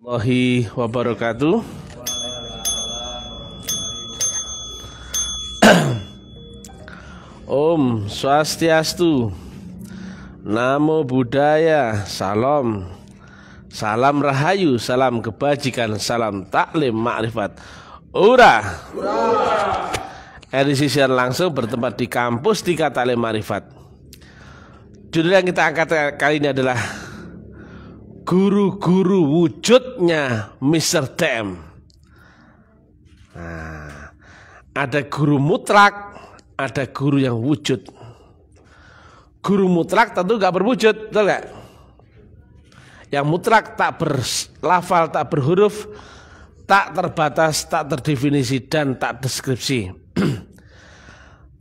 Warahmatullahi wabarakatuh. Om Swastiastu, Namo Buddhaya, Salam, Salam Rahayu, Salam Kebajikan, Salam Taklim Ma'rifat. Ura. Edisi siaran langsung bertempat di kampus Tika Taklim Ma'rifat. Judul yang kita angkat kali ini adalah Guru-guru wujudnya Mr. TM. Nah, ada guru mutlak, ada guru yang wujud. Guru mutlak tentu gak berwujud, betul gak? Yang mutlak tak berlafal, tak berhuruf, tak terbatas, tak terdefinisi, dan tak deskripsi.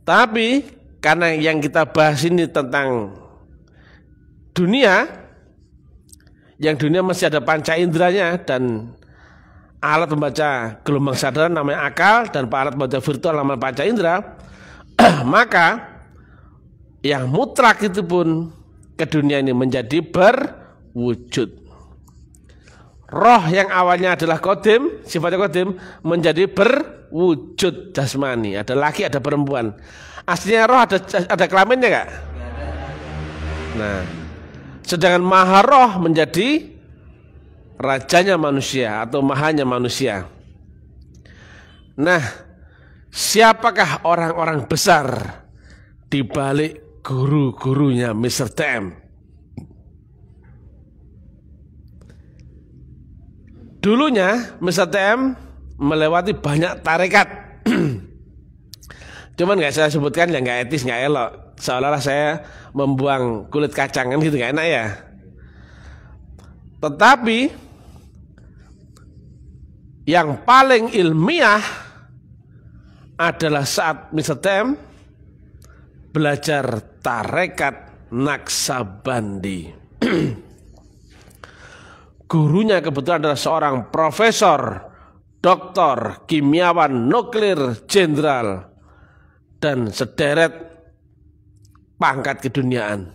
Tapi karena yang kita bahas ini tentang dunia, yang dunia masih ada panca inderanya dan alat membaca gelombang sadar namanya akal dan alat membaca virtual namanya panca indera. Maka yang mutlak itu pun ke dunia ini menjadi berwujud. Roh yang awalnya adalah kodim, sifatnya kodim, menjadi berwujud jasmani. Ada laki, ada perempuan. Aslinya roh ada kelaminnya gak? Nah, sedangkan maha roh menjadi rajanya manusia atau mahanya manusia. Nah, siapakah orang-orang besar di balik guru-gurunya Mr. TM? Dulunya Mr. TM melewati banyak tarekat. Cuman gak saya sebutkan yang gak etis, gak elok. Seolah-olah saya membuang kulit kacang, kan gitu, gak enak ya. Tetapi yang paling ilmiah adalah saat Mr. TM belajar tarekat Naksabandi. Gurunya kebetulan adalah seorang profesor, doktor, kimiawan nuklir jenderal, dan sederet pangkat keduniaan.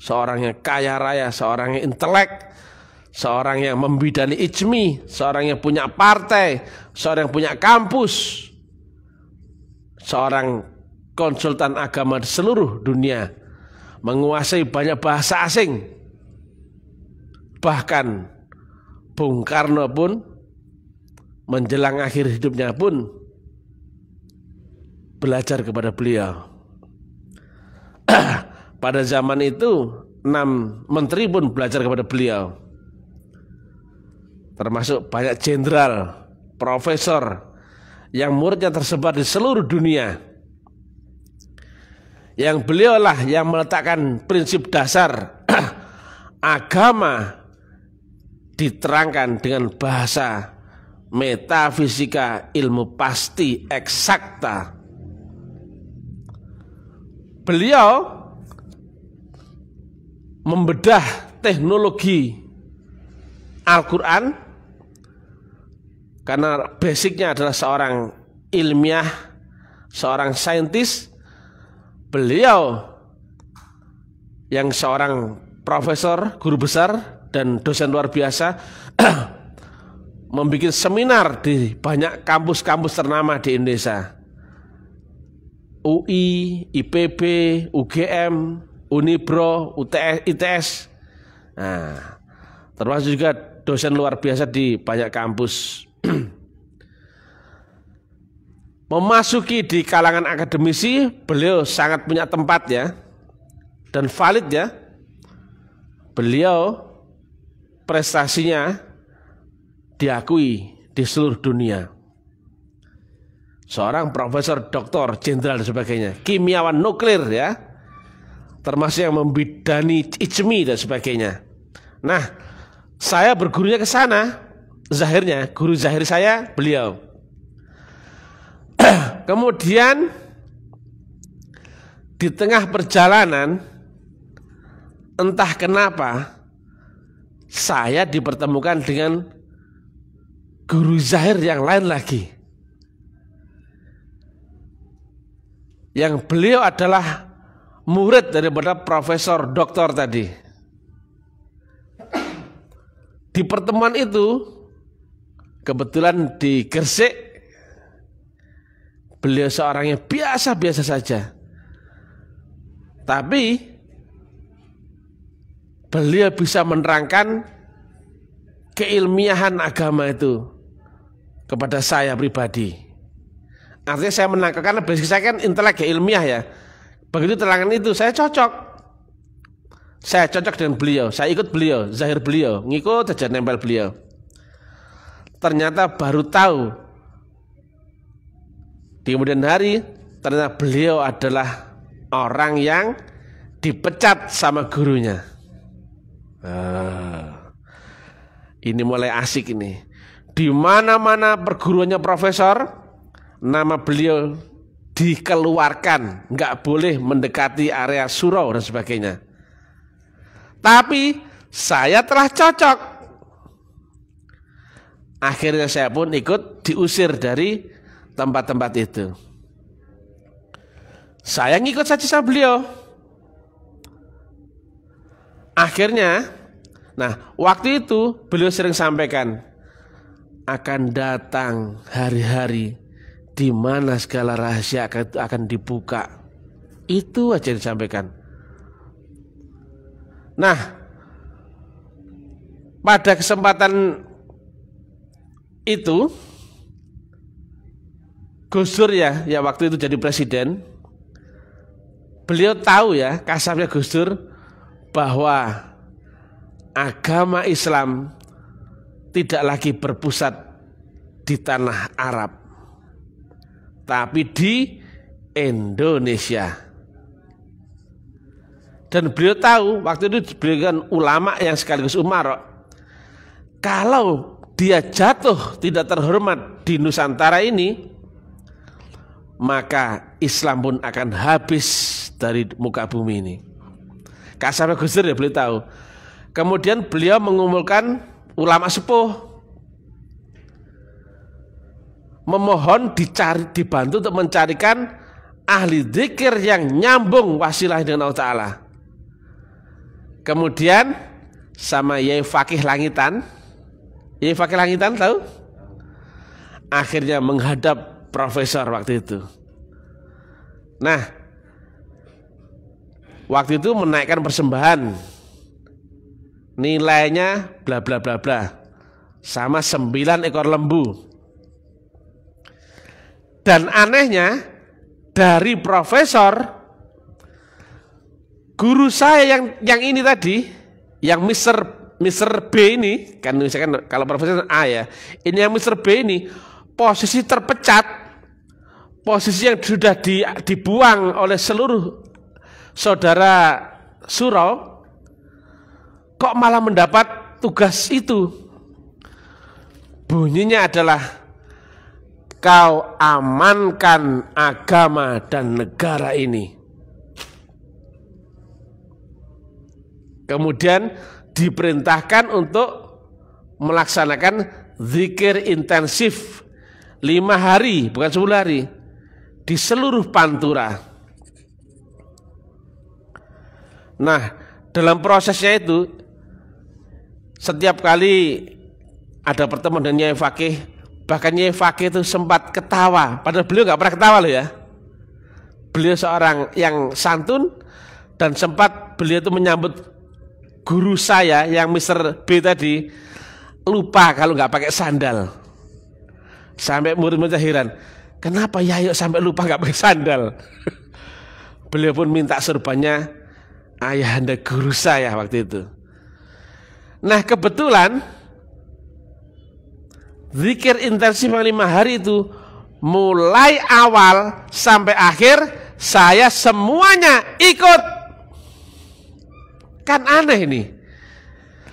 Seorang yang kaya raya, seorang yang intelek, seorang yang membidani ijmi, seorang yang punya partai, seorang yang punya kampus, seorang konsultan agama di seluruh dunia, menguasai banyak bahasa asing. Bahkan Bung Karno pun menjelang akhir hidupnya pun belajar kepada beliau. Pada zaman itu 6 menteri pun belajar kepada beliau, termasuk banyak jenderal, profesor yang muridnya tersebar di seluruh dunia. Yang beliau lah yang meletakkan prinsip dasar agama diterangkan dengan bahasa metafisika, ilmu pasti, eksakta. Beliau membedah teknologi Al-Quran karena basicnya adalah seorang ilmiah, seorang saintis. Beliau yang seorang profesor, guru besar dan dosen luar biasa membuat seminar di banyak kampus-kampus ternama di Indonesia. UI, IPB, UGM, Unibro, UTS, ITS. Nah, termasuk juga dosen luar biasa di banyak kampus. Memasuki di kalangan akademisi, beliau sangat punya tempat ya, dan valid ya. Beliau prestasinya diakui di seluruh dunia. Seorang profesor, doktor, jenderal dan sebagainya, kimiawan nuklir ya, termasuk yang membidani ijmi dan sebagainya. Nah, saya bergurunya ke sana, zahirnya guru zahir saya beliau. Kemudian di tengah perjalanan entah kenapa saya dipertemukan dengan guru zahir yang lain lagi, yang beliau adalah murid daripada profesor doktor tadi. Di pertemuan itu kebetulan di Gresik, beliau seorang yang biasa-biasa saja, tapi beliau bisa menerangkan keilmiahan agama itu kepada saya pribadi. Artinya saya menangkap, karena basic saya kan intelek ya, ilmiah ya. Begitu terangan itu saya cocok. Saya cocok dengan beliau, saya ikut beliau, zahir beliau, ngikut aja nempel beliau. Ternyata baru tahu di kemudian hari, ternyata beliau adalah orang yang dipecat sama gurunya. Ini mulai asik ini. Di mana-mana perguruannya profesor, nama beliau dikeluarkan, nggak boleh mendekati area surau dan sebagainya. Tapi saya telah cocok. Akhirnya saya pun ikut diusir dari tempat-tempat itu. Saya ngikut saja sama beliau. Akhirnya, nah waktu itu beliau sering sampaikan, akan datang hari-hari di mana segala rahasia akan dibuka. Itu aja disampaikan. Nah, pada kesempatan itu Gus Dur ya waktu itu jadi presiden, beliau tahu ya, kasarnya Gus Dur, bahwa agama Islam tidak lagi berpusat di tanah Arab, tapi di Indonesia. Dan beliau tahu, waktu itu beliau kan ulama yang sekaligus umara, kalau dia jatuh tidak terhormat di Nusantara ini, maka Islam pun akan habis dari muka bumi ini. Kasarnya Gus Dur ya beliau tahu. Kemudian beliau mengumpulkan ulama sepuh, memohon dibantu untuk mencarikan ahli dzikir yang nyambung wasilah dengan Allah Ta'ala. Kemudian sama Yai Fakih Langitan, Yai Fakih Langitan tahu? Akhirnya menghadap profesor waktu itu. Nah, waktu itu menaikkan persembahan, nilainya bla bla bla bla, sama 9 ekor lembu. Dan anehnya, dari profesor, guru saya yang ini tadi, yang Mr. B ini, kan misalkan kalau profesor A ya, ini yang Mr. B ini posisi terpecat, posisi yang sudah dibuang oleh seluruh saudara surau, kok malah mendapat tugas itu. Bunyinya adalah, kau amankan agama dan negara ini. Kemudian diperintahkan untuk melaksanakan zikir intensif 5 hari, bukan 10 hari, di seluruh Pantura. Nah, dalam prosesnya itu, setiap kali ada pertemuan dengan Nyai Fakih, bahkan Nyai Fakih itu sempat ketawa, padahal beliau nggak pernah ketawa loh ya. Beliau seorang yang santun, dan sempat beliau itu menyambut guru saya yang Mr. B tadi, lupa kalau nggak pakai sandal. Sampai murid-murid heran, kenapa ya yuk sampai lupa nggak pakai sandal? Beliau pun minta surbannya ayahanda guru saya waktu itu. Nah kebetulan zikir intensif 5 hari itu, mulai awal sampai akhir saya semuanya ikut. Kan aneh ini,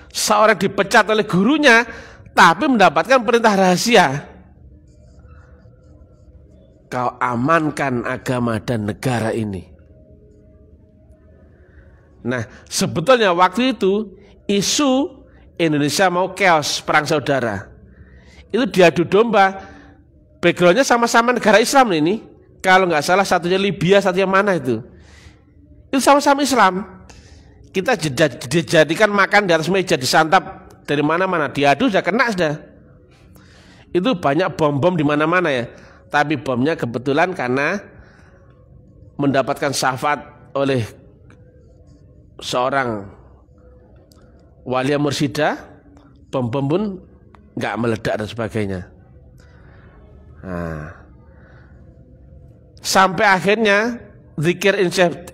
seorang dipecat oleh gurunya tapi mendapatkan perintah rahasia, kau amankan agama dan negara ini. Nah sebetulnya waktu itu isu Indonesia mau chaos, perang saudara, itu diadu domba. Backgroundnya sama-sama negara Islam ini. Kalau nggak salah satunya Libya, satunya mana itu sama-sama Islam. Kita dijadikan makan di atas meja, disantap dari mana-mana, diadu sudah kena sudah. Itu banyak bom-bom di mana-mana ya. Tapi bomnya kebetulan karena mendapatkan syafaat oleh seorang wali mursyida, bom-bom pun nggak meledak dan sebagainya. Nah, sampai akhirnya zikir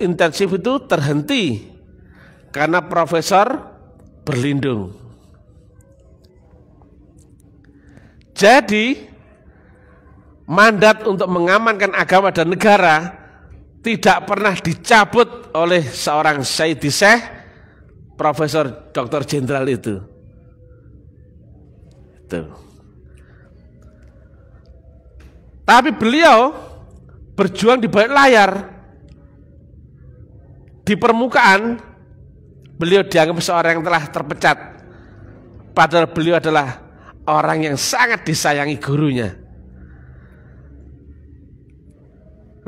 intensif itu terhenti karena profesor berlindung. Jadi mandat untuk mengamankan agama dan negara tidak pernah dicabut oleh seorang Sayyidi Syekh Profesor Dr. Jenderal itu. Tapi beliau berjuang di balik layar. Di permukaan beliau dianggap seorang yang telah terpecat, padahal beliau adalah orang yang sangat disayangi gurunya.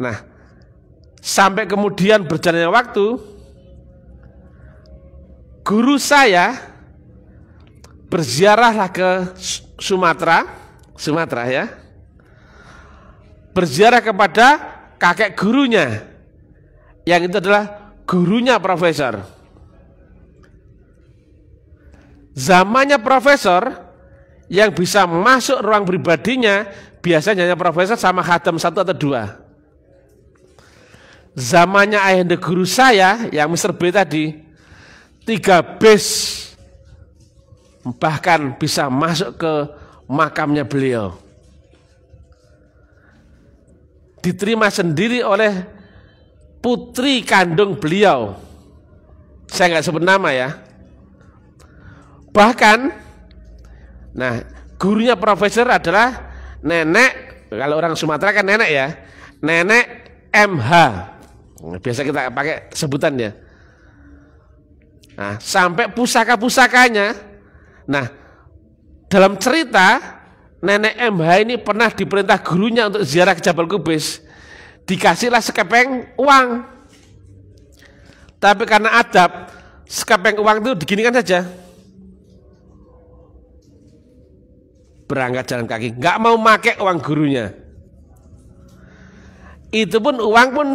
Nah, sampai kemudian berjalannya waktu, guru saya berziarahlah ke Sumatera ya, berziarah kepada kakek gurunya, yang itu adalah gurunya profesor. Zamannya profesor, yang bisa masuk ruang pribadinya biasanya hanya profesor sama khatam 1 atau 2. Zamannya ayahanda guru saya yang Mr. B tadi, 3 bis bahkan bisa masuk ke makamnya beliau. Diterima sendiri oleh putri kandung beliau. Saya nggak sebut nama ya. Bahkan nah, gurunya profesor adalah nenek, kalau orang Sumatera kan nenek ya, nenek MH. Biasa kita pakai sebutannya. Nah, sampai pusaka-pusakanya. Nah, dalam cerita nenek MH ini pernah diperintah gurunya untuk ziarah ke Jabal Kubais. Dikasihlah sekepeng uang. Tapi karena adab, sekepeng uang itu diginikan saja. Berangkat jalan kaki, nggak mau pakai uang gurunya. Itu pun uang pun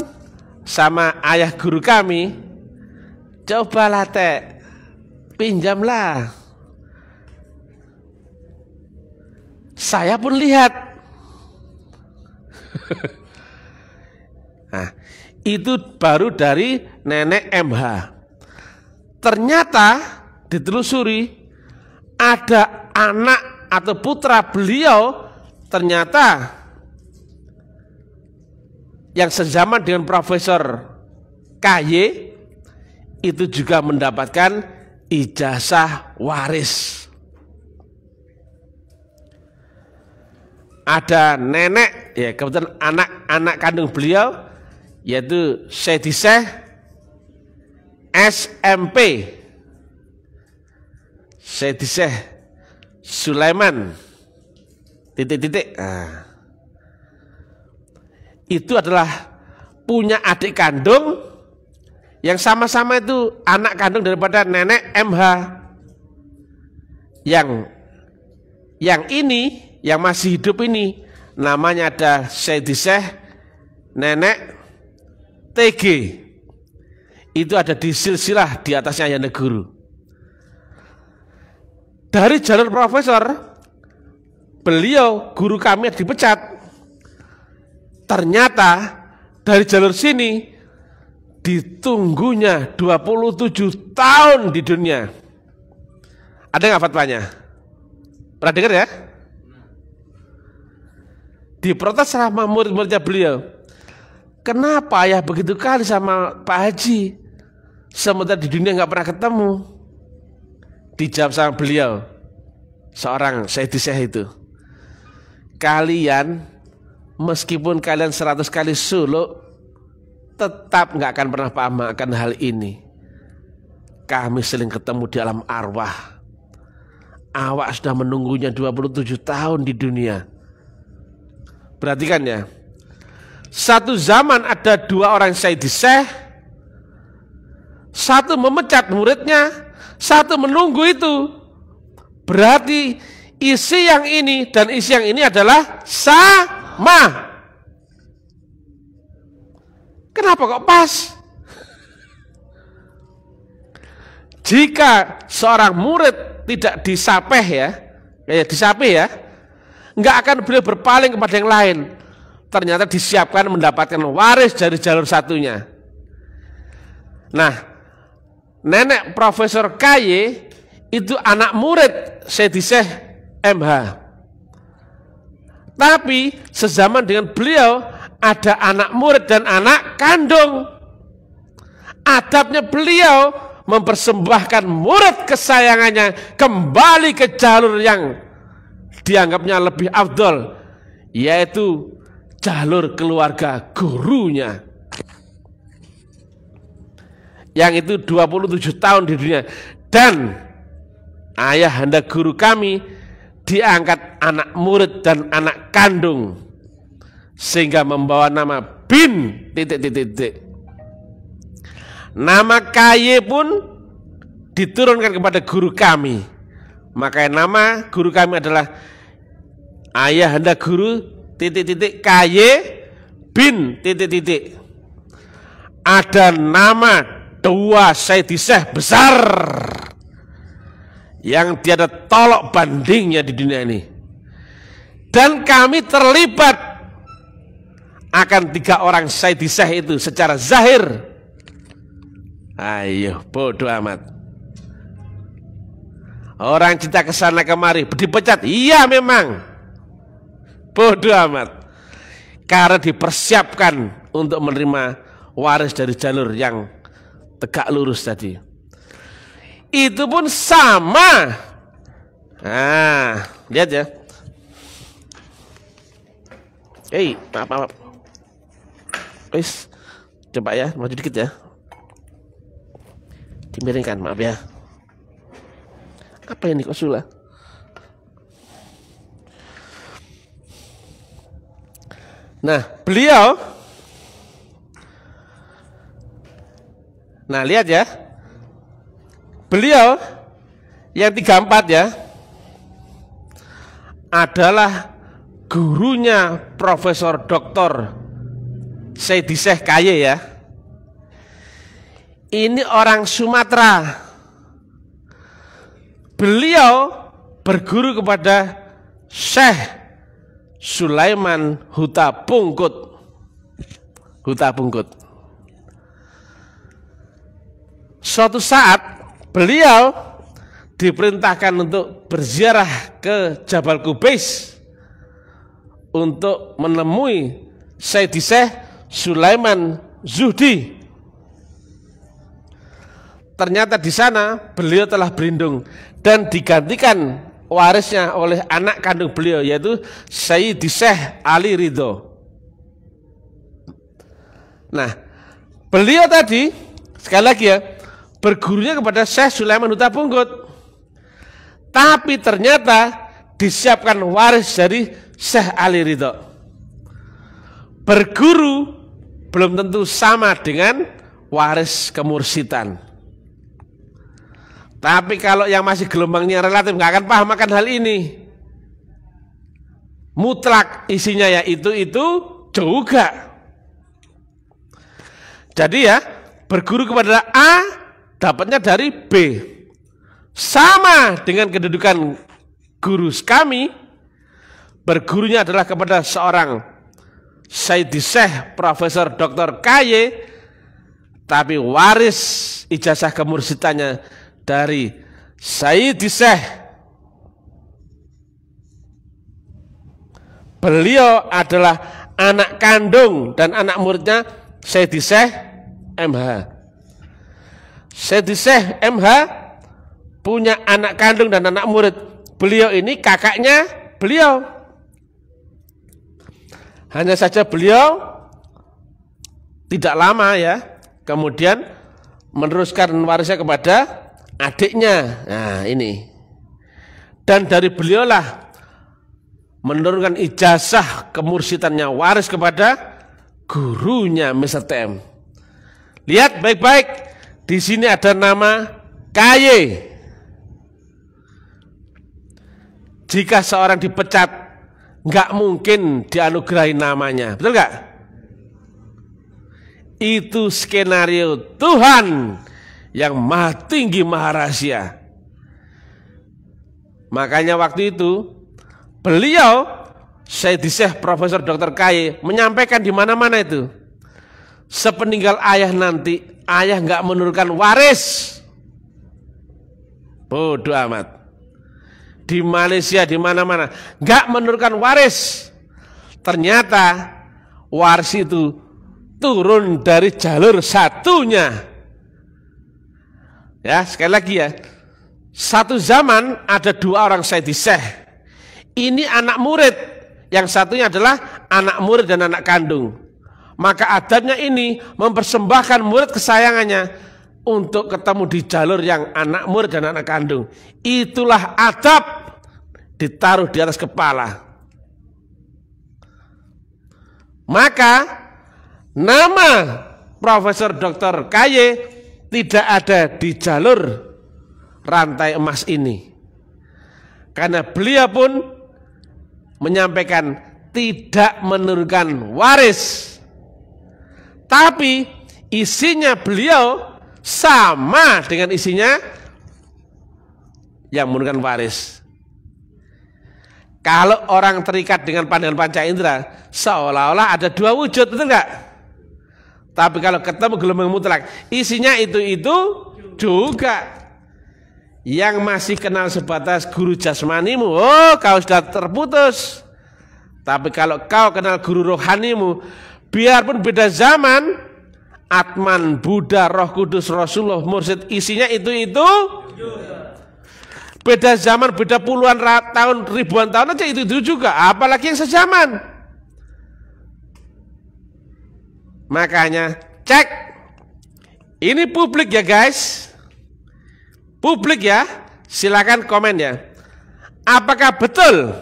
sama ayah guru kami, cobalah teh, pinjamlah. Saya pun lihat. Nah, itu baru dari nenek MH. Ternyata ditelusuri ada anak atau putra beliau ternyata yang sezaman dengan Profesor KY itu juga mendapatkan ijazah waris. Ada nenek ya, kebetulan anak kandung beliau yaitu Sayyidi Syekh SMP, Sayyidi Syekh Sulaiman titik-titik. Nah, itu adalah punya adik kandung yang sama-sama itu anak kandung daripada nenek MH. Yang ini yang masih hidup ini namanya ada Sayyidi Syekh nenek TG. Itu ada di silsilah di atasnya ayahanda guru. Dari jalur profesor, beliau guru kami dipecat. Ternyata dari jalur sini ditunggunya 27 tahun di dunia. Ada nggak fatwanya? Pernah dengar ya? Diprotes sama murid-muridnya beliau. Kenapa ayah begitu kali sama Pak Haji? Sementara di dunia nggak pernah ketemu. Dijawab sama beliau, seorang Sayyidi Syekh itu, kalian meskipun kalian 100 kali suluk tetap nggak akan pernah paham akan hal ini. Kami sering ketemu di alam arwah. Awak sudah menunggunya 27 tahun di dunia. Perhatikan ya, satu zaman ada 2 orang Sayyidi Syekh, satu memecat muridnya, satu menunggu itu Berarti isi yang ini dan isi yang ini adalah sama. Kenapa kok pas? Jika seorang murid tidak disapeh ya, nggak akan beliau berpaling kepada yang lain. Ternyata disiapkan mendapatkan waris dari jalur satunya. Nah, nenek Profesor KY itu anak murid Syedi Syekh MH. Tapi sezaman dengan beliau ada anak murid dan anak kandung. Adabnya beliau mempersembahkan murid kesayangannya kembali ke jalur yang dianggapnya lebih afdol, yaitu jalur keluarga gurunya, yang itu 27 tahun di dunia. Dan ayahanda guru kami diangkat anak murid dan anak kandung, sehingga membawa nama bin ... Nama KY pun diturunkan kepada guru kami. Makanya nama guru kami adalah ayahanda guru ... KY bin ... Ada nama dua Syedi Syekh besar yang tiada tolok bandingnya di dunia ini. Dan kami terlibat akan 3 orang Syedi Syekh itu secara zahir. Ayo, bodoh amat. Orang cinta kesana kemari dipecat, iya memang. Bodoh amat. Karena dipersiapkan untuk menerima waris dari jalur yang tegak lurus tadi. Itu pun sama. Nah, lihat ya. Maaf. Wis, coba ya, maju dikit ya. Dimiringkan, maaf ya. Apa ini kok sulah? Nah, beliau, nah lihat ya, beliau yang 34 ya, adalah gurunya Profesor Dr. Syedi Syekh KY ya. Ini orang Sumatera. Beliau berguru kepada Syekh Sulaiman Huta Pungkut. Suatu saat beliau diperintahkan untuk berziarah ke Jabal Kubais untuk menemui Syedi Syekh Sulaiman Zuhdi. Ternyata di sana beliau telah berlindung dan digantikan warisnya oleh anak kandung beliau, yaitu Syedi Syekh Ali Ridho. Nah, beliau tadi sekali lagi ya, bergurunya kepada Syekh Sulaiman Huta Pungkut. Tapi ternyata disiapkan waris dari Syekh Ali Ridho. Berguru belum tentu sama dengan waris kemursidan. Tapi kalau yang masih gelombangnya relatif nggak akan paham akan hal ini. Mutlak isinya ya itu juga. Jadi ya, berguru kepada A dapatnya dari B. Sama dengan kedudukan guru kami, bergurunya adalah kepada seorang Syedi Syekh Profesor Dr. KY, tapi waris ijazah kemursidannya dari Syedi Syekh. Beliau adalah anak kandung dan anak muridnya Syedi Syekh MH. Syedi Syekh MH punya anak kandung dan anak murid. Beliau ini kakaknya beliau. Hanya saja beliau tidak lama ya, kemudian meneruskan warisnya kepada adiknya. Nah ini. Dan dari beliaulah menurunkan ijazah kemursidannya waris kepada gurunya Mr. TM. Lihat baik-baik, di sini ada nama KY. jika seorang dipecat, nggak mungkin dianugerahi namanya, betul nggak? Itu skenario Tuhan yang maha tinggi, maha rahasia. Makanya waktu itu beliau, Syekh Profesor Dr. KY, menyampaikan di mana-mana itu, sepeninggal ayah nanti, ayah nggak menurunkan waris. Bodoh amat. Di Malaysia, di mana-mana, nggak menurunkan waris. Ternyata waris itu turun dari jalur satunya. Ya, sekali lagi ya. Satu zaman ada dua orang Sayyidi Syekh. Ini anak murid. Yang satunya adalah anak murid dan anak kandung. Maka adabnya ini mempersembahkan murid kesayangannya untuk ketemu di jalur yang anak murid dan anak kandung. Itulah adab ditaruh di atas kepala. Maka nama Profesor Dr. KY tidak ada di jalur rantai emas ini. Karena beliau pun menyampaikan tidak menurunkan waris. Tapi isinya beliau sama dengan isinya yang menurunkan waris. Kalau orang terikat dengan pandangan panca indera, seolah-olah ada dua wujud, betul nggak? Tapi kalau ketemu gelombang mutlak, isinya itu juga. Yang masih kenal sebatas guru jasmanimu, oh kau sudah terputus. Tapi kalau kau kenal guru rohanimu, biarpun beda zaman, Atman, Buddha, Roh Kudus, Rasulullah, Mursyid, isinya itu. Beda zaman, beda puluhan tahun, ribuan tahun aja itu juga. Apalagi yang sezaman. Makanya cek. Ini publik ya guys. Publik ya. Silakan komen ya. Apakah betul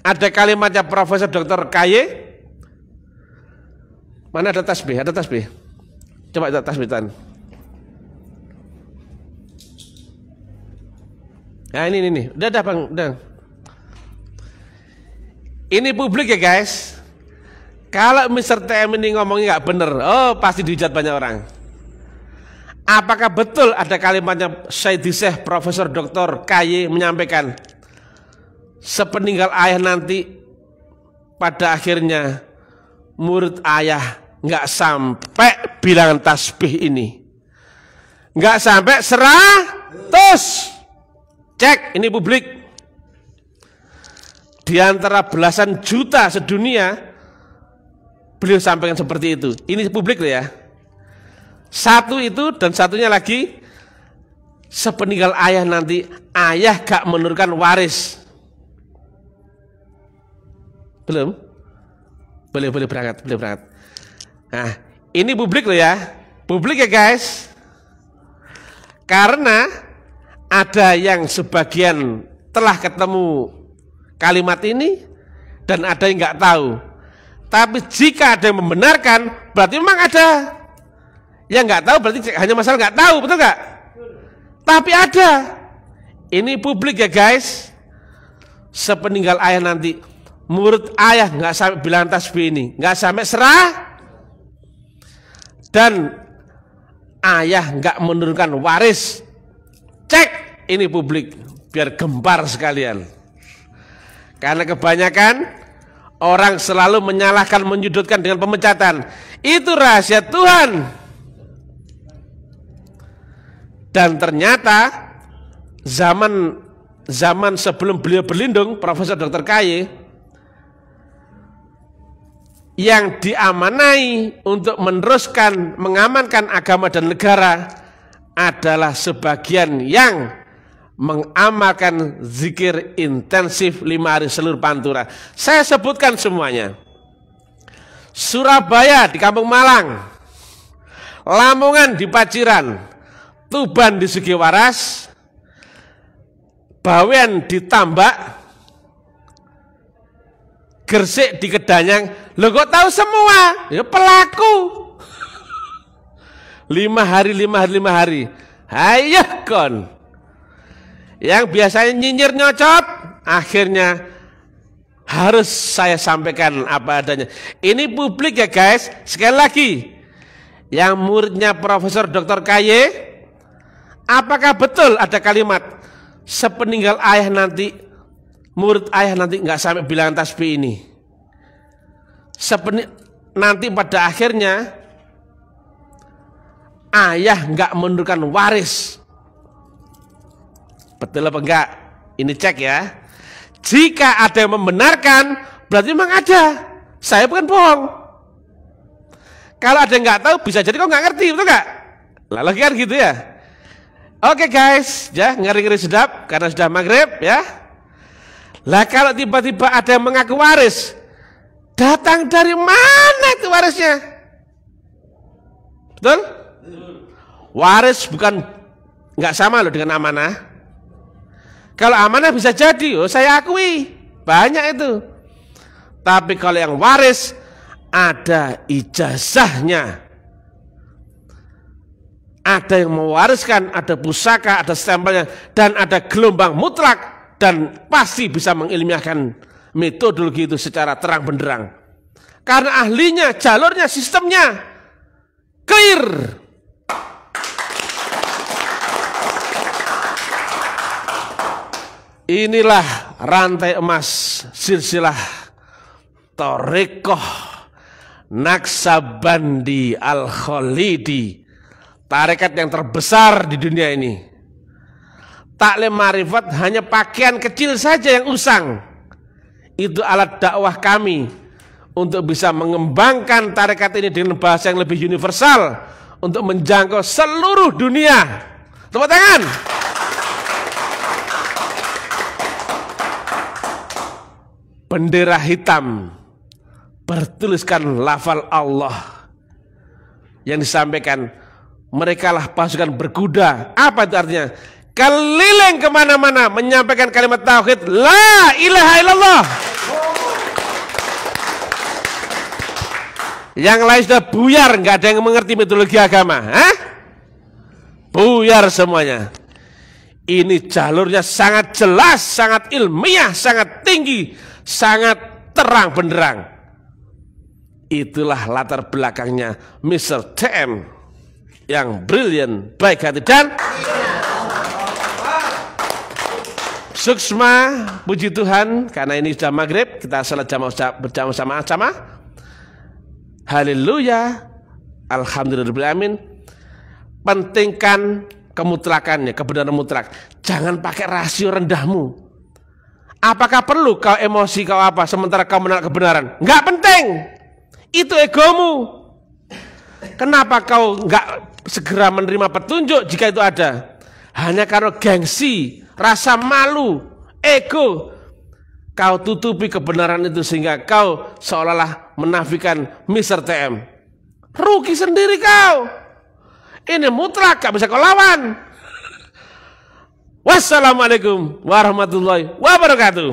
ada kalimatnya Profesor Dr. KY? Mana ada tasbih? Ada tasbih? Coba ada tasbihan. Nah ini. Udah Bang, udah. Ini publik ya guys. Kalau Mr. TM ini ngomongnya nggak bener, oh pasti dihujat banyak orang. Apakah betul ada kalimatnya Syekh Profesor Dr. KY menyampaikan sepeninggal ayah nanti pada akhirnya murid ayah nggak sampai bilangan tasbih ini, nggak sampai 100. Cek, ini publik. Di antara belasan juta sedunia, beliau sampaikan seperti itu. Ini publik loh ya. Satu itu dan satunya lagi, sepeninggal ayah nanti, ayah gak menurunkan waris. Belum? Boleh berangkat. Nah, ini publik loh ya. Publik ya guys. Karena ada yang sebagian telah ketemu kalimat ini dan ada yang nggak tahu. Tapi jika ada yang membenarkan, berarti memang ada. Yang nggak tahu berarti hanya masalah nggak tahu, betul nggak? Tapi ada. Ini publik ya guys. Sepeninggal ayah nanti, murid ayah nggak sampai bilangan tasbih ini, nggak sampai serah. Dan ayah nggak menurunkan waris. Cek, ini publik biar gempar sekalian. Karena kebanyakan orang selalu menyalahkan, menyudutkan dengan pemecatan. Itu rahasia Tuhan. Dan ternyata zaman sebelum beliau berlindung, Profesor Dr. KY, yang diamanai untuk meneruskan, mengamankan agama dan negara adalah sebagian yang mengamalkan zikir intensif 5 hari seluruh Pantura. Saya sebutkan semuanya. Surabaya di Kampung Malang, Lamongan di Paciran, Tuban di Sugiwaras, Bawen di Tambak, Gresik di Kedanyang. Lo kok tahu semua? Ya pelaku. 5 hari. Hayo kon. Yang biasanya nyinyir nyocot, akhirnya harus saya sampaikan apa adanya. Ini publik ya guys. Sekali lagi, yang muridnya Profesor Dr. KY, apakah betul ada kalimat sepeninggal ayah nanti, murid ayah nanti nggak sampai bilangan tasbih ini? Nanti pada akhirnya ayah nggak menurunkan waris. Betul apa enggak? Ini cek ya. Jika ada yang membenarkan, berarti memang ada. Saya bukan bohong. Kalau ada yang nggak tahu, bisa jadi kau nggak ngerti, betul nggak? Lalu kan gitu ya. Oke guys, ya ngeri-ngeri sedap karena sudah maghrib ya. Lah kalau tiba-tiba ada yang mengaku waris, datang dari mana itu warisnya? Betul? Waris bukan nggak sama loh dengan amanah. Kalau amanah bisa jadi, oh saya akui, banyak itu. Tapi kalau yang waris, ada ijazahnya. Ada yang mewariskan, ada pusaka, ada stempelnya, dan ada gelombang mutlak, dan pasti bisa mengilmiahkan metodologi itu secara terang benderang. Karena ahlinya, jalurnya, sistemnya clear. Inilah rantai emas silsilah Thariqah Naqsabandi Al-Khalidi, tarekat yang terbesar di dunia ini. Taklim Ma'rifat hanya pakaian kecil saja yang usang. Itu alat dakwah kami untuk bisa mengembangkan tarekat ini dengan bahasa yang lebih universal untuk menjangkau seluruh dunia. Tepuk tangan. Bendera hitam bertuliskan lafal Allah yang disampaikan, merekalah pasukan berkuda. Apa itu artinya? Keliling kemana-mana menyampaikan kalimat tauhid la ilaha illallah. Yang lain sudah buyar, nggak ada yang mengerti metodologi agama. Buyar semuanya. Ini jalurnya sangat jelas, sangat ilmiah, sangat tinggi, sangat terang benderang. Itulah latar belakangnya Mr. TM yang brilian, baik hati dan suksma. Puji Tuhan, karena ini sudah maghrib, kita salat jamaah bersama-sama. Haleluya, alhamdulillahirrahmanirrahim. Pentingkan kemutlakannya, kebenaran mutlak. Jangan pakai rasio rendahmu. Apakah perlu kau emosi kau apa sementara kau menolak kebenaran? Enggak penting. Itu egomu. Kenapa kau enggak segera menerima petunjuk jika itu ada? Hanya karena gengsi, rasa malu, ego. Kau tutupi kebenaran itu sehingga kau seolah-olah menafikan Mr. TM. Rugi sendiri kau. Ini mutlak, gak bisa kau lawan. Wassalamualaikum warahmatullahi wabarakatuh.